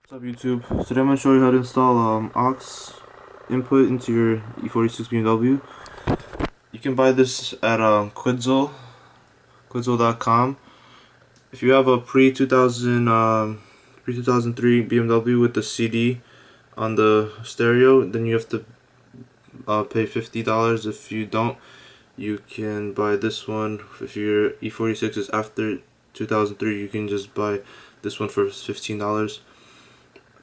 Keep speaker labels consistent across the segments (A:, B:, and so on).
A: What's up YouTube? Today I'm going to show you how to install aux input into your E46 BMW. You can buy this at Quidzel.com. If you have a pre-2003 BMW with the CD on the stereo, then you have to pay $50. If you don't, you can buy this one. If your E46 is after 2003, you can just buy this one for $15.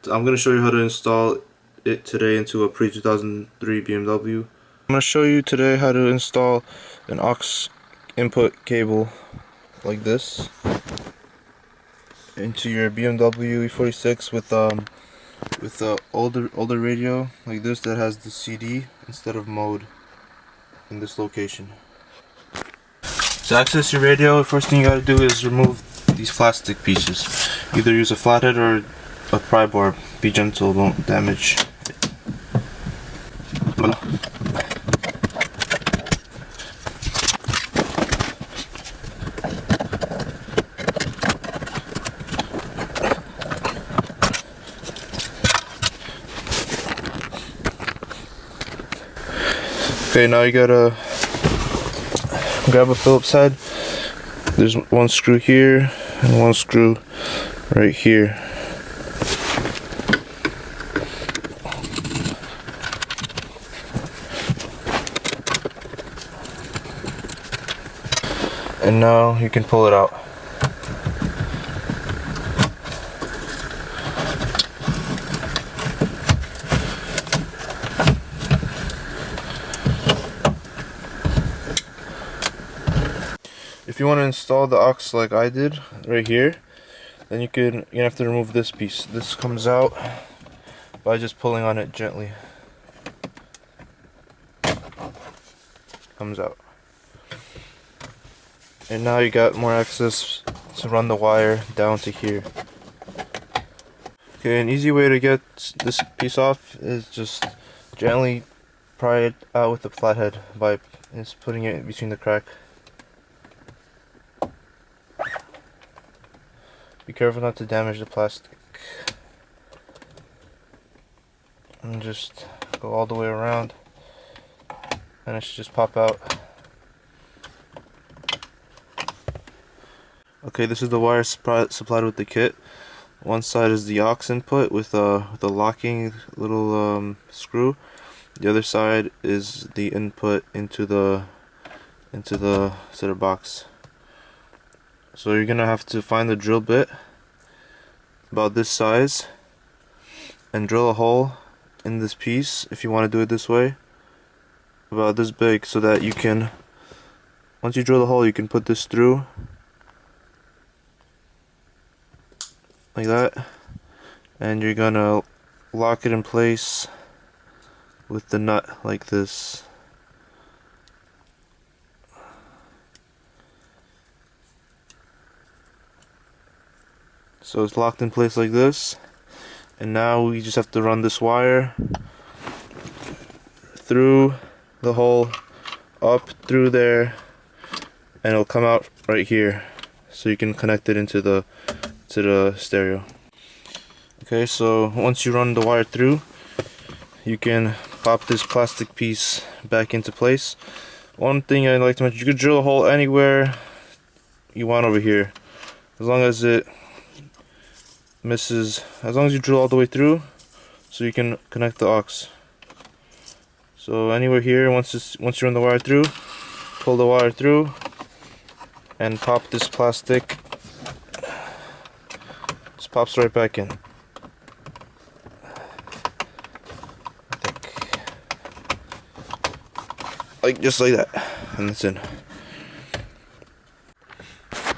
A: I'm going to show you how to install it today into a pre-2003 BMW. I'm going to show you today how to install an aux input cable like this into your BMW E46 with the older radio like this that has the CD instead of mode in this location. To access your radio, the first thing you gotta do is remove these plastic pieces. Either use a flathead or a pry bar. Be gentle, don't damage it. Okay, now you gotta grab a Phillips head. There's one screw here and one screw right here. And now you can pull it out. If you want to install the aux like I did right here, then you have to remove this piece. This comes out by just pulling on it gently. Comes out. And now you got more access to run the wire down to here. Okay, an easy way to get this piece off is just gently pry it out with the flathead by just putting it between the crack. Be careful not to damage the plastic. And just go all the way around and it should just pop out. Okay, this is the wire supplied with the kit. One side is the aux input with a locking little screw. The other side is the input into the box. So you're gonna have to find the drill bit about this size and drill a hole in this piece if you want to do it this way, about this big, so that you can, once you drill the hole, you can put this through like that, and you're gonna lock it in place with the nut like this. So it's locked in place like this, and now we just have to run this wire through the hole, up through there, and it'll come out right here, so you can connect it into the stereo. Okay, so once you run the wire through, you can pop this plastic piece back into place. One thing I'd like to mention, you could drill a hole anywhere you want over here, as long as it misses, as long as you drill all the way through, so you can connect the aux. So anywhere here, once you run the wire through, pull the wire through and pop this plastic. Just pops right back in. Just like that, and it's in.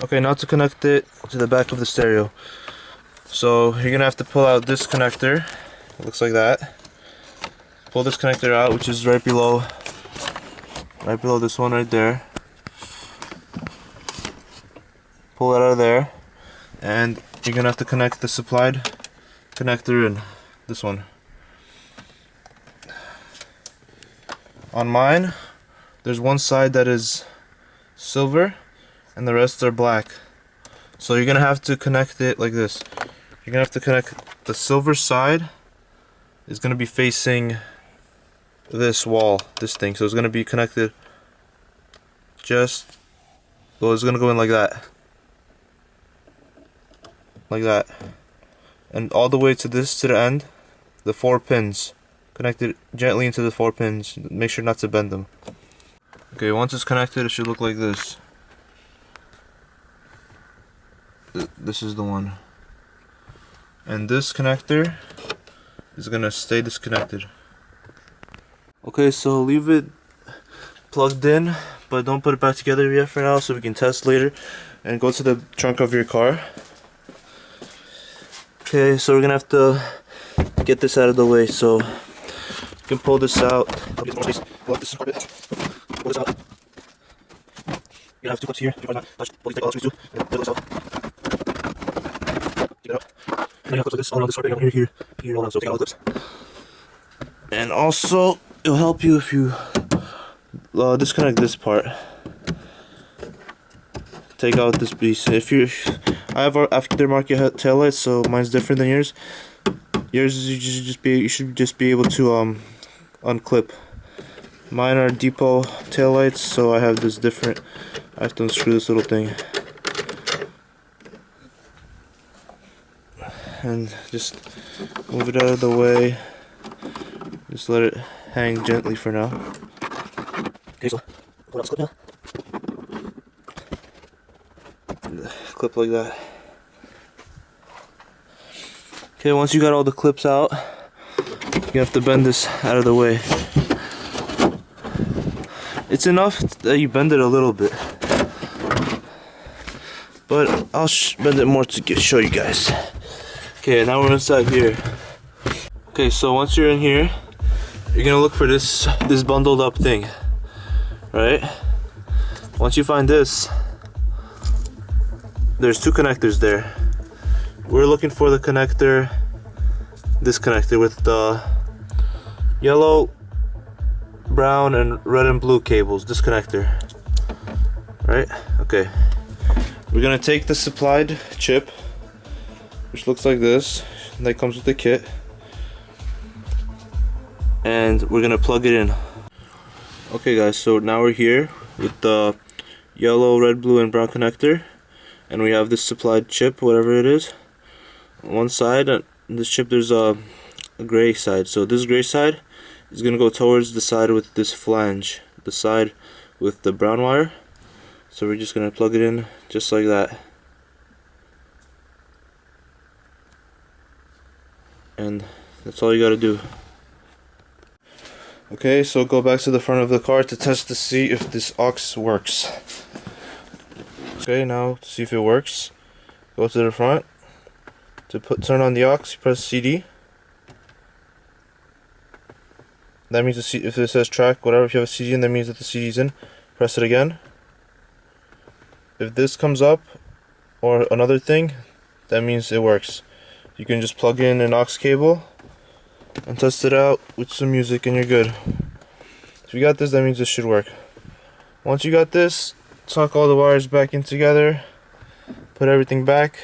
A: Okay, now to connect it to the back of the stereo. So you're gonna have to pull out this connector. It looks like that. Pull this connector out, which is right below this one right there. Pull it out of there, and you're gonna have to connect the supplied connector in, this one. On mine, there's one side that is silver and the rest are black. So you're gonna have to connect it like this. You're gonna have to connect the silver side is going to be facing this wall, this thing. So it's going to be connected it's going to go in like that. Like that. And all the way to the end, the 4 pins. Connected gently into the 4 pins. Make sure not to bend them. Okay, once it's connected, it should look like this. This is the one. And this connector is gonna stay disconnected. Okay, so leave it plugged in, but don't put it back together yet for now, so we can test later. And go to the trunk of your car. Okay, so we're gonna have to get this out of the way, so you can pull this out. Pull this out. You have 2 clips here. Pull these all the screws too. Pull this out. Get it out. And you have clips like this all around this part, here, all around. So take all the clips. And also, it'll help you if you disconnect this part. Take out this piece. I have aftermarket taillights, so mine's different than yours. Yours is you should just be able to unclip. Mine are depot taillights, so I have this different. I have to unscrew this little thing. And just move it out of the way. Just let it hang gently for now. Okay, so pull out this clip now. Clip like that. Okay, once you got all the clips out, you have to bend this out of the way. It's enough that you bend it a little bit, but I'll bend it more to show you guys. Okay, now we're inside here. Okay, so once you're in here, you're gonna look for this bundled up thing, right? Once you find this, there's 2 connectors there. We're looking for the connector, this connector with the yellow, brown, and red and blue cables, this connector, right? Okay, we're gonna take the supplied chip, which looks like this, that comes with the kit, and we're gonna plug it in. Okay guys, so now we're here with the yellow, red, blue, and brown connector, and we have this supplied chip, whatever it is. On one side, this chip, there's a gray side, so this gray side is gonna go towards the side with this flange, the side with the brown wire. So we're just gonna plug it in just like that, and that's all you gotta do. Okay, so go back to the front of the car to test to see if this aux works. Okay, now to see if it works, go to the front. To turn on the aux, you press CD. That means if it says track, whatever, if you have a CD in, that means that the CD is in. Press it again. If this comes up, or another thing, that means it works. You can just plug in an aux cable and test it out with some music and you're good. If you got this, that means this should work. Once you got this, tuck all the wires back in together, put everything back,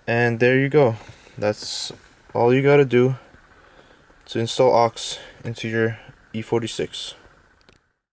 A: and there you go. That's all you gotta do to install aux into your E46.